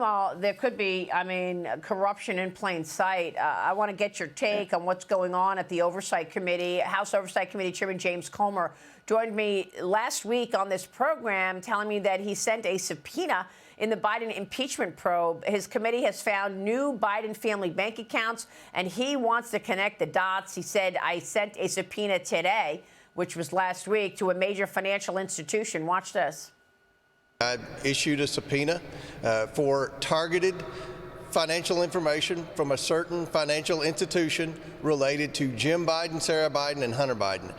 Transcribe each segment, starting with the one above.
meanwhile, there could be, corruption in plain sight. I want to get your take on what's going on at the Oversight Committee. House Oversight Committee Chairman James Comer joined me last week on this program telling me that he sent a subpoena in the Biden impeachment probe. His committee has found new Biden family bank accounts, and he wants to connect the dots. He said, I sent a subpoena today, which was last week, to a major financial institution. Watch this. I issued a subpoena for targeted financial information from a certain financial institution related to Jim Biden, Sarah Biden, and Hunter Biden.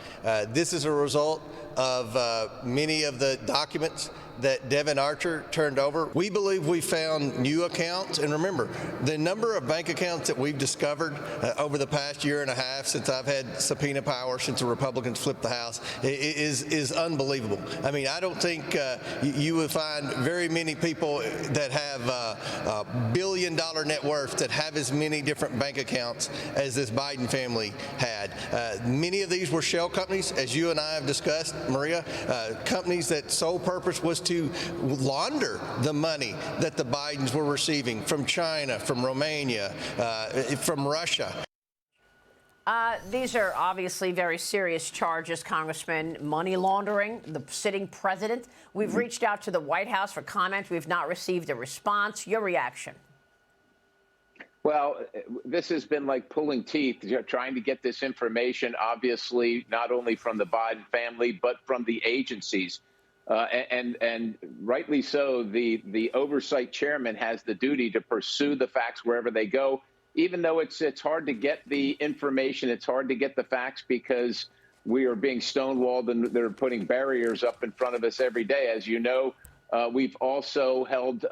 This is a result of many of the documents that Devin Archer turned over. We believe we found new accounts, and remember, the number of bank accounts that we've discovered over the past year and a half since I've had subpoena power, since the Republicans flipped the House, is unbelievable. I mean, I don't think you would find very many people that have billion-dollar net worths that have as many different bank accounts as this Biden family had. Many of these were shell companies, as you and I have discussed, Maria, companies that sole purpose was to launder the money that the Bidens were receiving from China, from Romania, from Russia. These are obviously very serious charges, Congressman. Money laundering, the sitting president. We've reached out to the White House for comment. We've not received a response. Your reaction? Well, this has been like pulling teeth, trying to get this information, obviously, not only from the Biden family, but from the agencies. And rightly so, the oversight chairman has the duty to pursue the facts wherever they go, even though it's hard to get the information. It's hard to get the facts because we are being stonewalled and they're putting barriers up in front of us every day. As you know, we've also held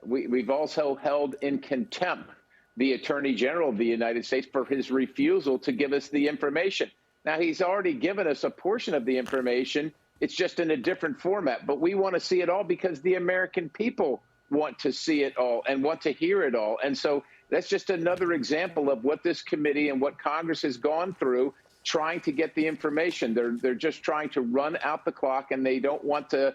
we've also held in contempt the Attorney General of the United States for his refusal to give us the information. Now, he's already given us a portion of the information. It's just in a different format. But we want to see it all because the American people want to see it all and want to hear it all. And so that's just another example of what this committee and what Congress has gone through trying to get the information. They're just trying to run out the clock, and they don't want the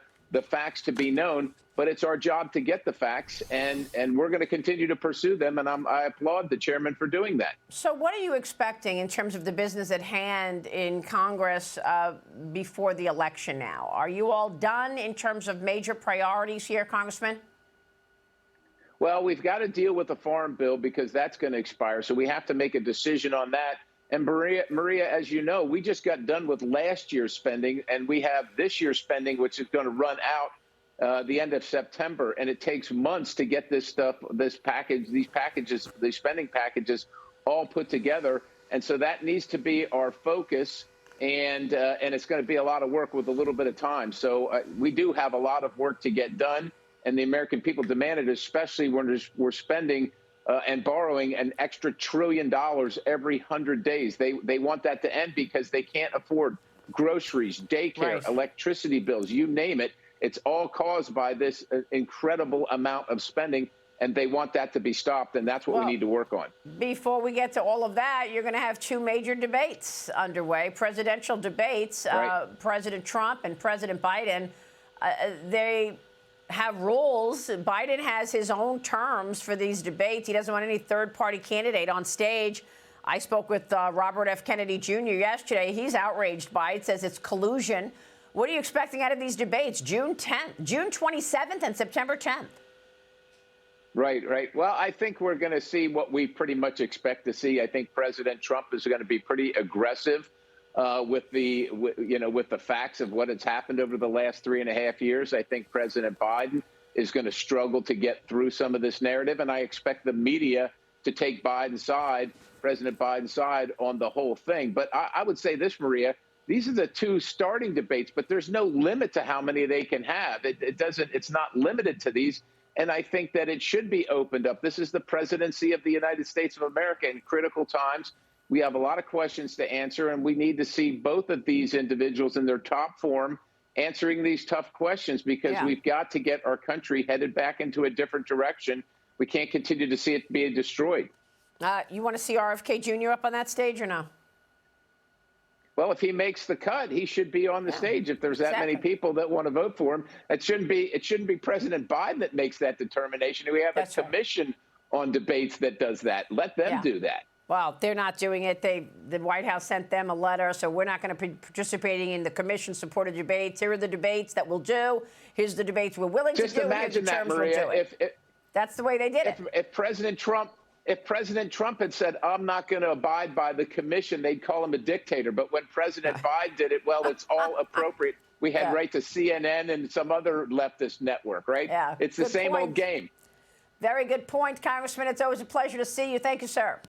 facts to be known. But it's our job to get the facts, and we're going to continue to pursue them, and I applaud the chairman for doing that. So what are you expecting in terms of the business at hand in Congress before the election now? Are you all done in terms of major priorities here, Congressman? Well, we've got to deal with the farm bill because that's going to expire, so we have to make a decision on that. And Maria, as you know, we just got done with last year's spending, and we have this year's spending, which is going to run out the end of September, and it takes months to get this stuff, these spending packages all put together. And so that needs to be our focus, and it's going to be a lot of work with a little bit of time. So we do have a lot of work to get done, and the American people demand it, especially when we're spending and borrowing an extra $1 trillion every 100 days. They want that to end because they can't afford groceries, daycare, right, electricity bills, you name it. It's all caused by this incredible amount of spending, and they want that to be stopped, and that's what we need to work on. Before we get to all of that, you're going to have two major debates underway, presidential debates. Right. President Trump and President Biden, they have rules. Biden has his own terms for these debates. He doesn't want any third-party candidate on stage. I spoke with Robert F. Kennedy Jr. yesterday. He's outraged by it, says it's collusion. What are you expecting out of these debates, June 10th, June 27th and September 10th? Right. Well, I think we're going to see what we pretty much expect to see. I think President Trump is going to be pretty aggressive with the facts of what has happened over the last 3.5 years. I think President Biden is going to struggle to get through some of this narrative, and I expect the media to take President Biden's side on the whole thing. But I would say this, Maria. These are the two starting debates, but there's no limit to how many they can have. It's not limited to these. And I think that it should be opened up. This is the presidency of the United States of America. In critical times, we have a lot of questions to answer, and we need to see both of these individuals in their top form answering these tough questions because we've got to get our country headed back into a different direction. We can't continue to see it being destroyed. You want to see RFK Jr. up on that stage or no? Well, if he makes the cut, he should be on the stage. If there's that many people that want to vote for him, it shouldn't be President Biden that makes that determination. We have a commission on debates that does that. Let them do that. Well, they're not doing it. The White House sent them a letter, so we're not going to be participating in the commission-supported debates. Here are the debates that we'll do. Here's the debates we're willing to do. Just imagine that, Maria. That's the way they did it. If President Trump had said, I'm not going to abide by the commission, they'd call him a dictator. But when President Biden did it, well, it's all appropriate. We had right to CNN and some other leftist network, right? Yeah. It's the same old game. Very good point, Congressman. It's always a pleasure to see you. Thank you, sir.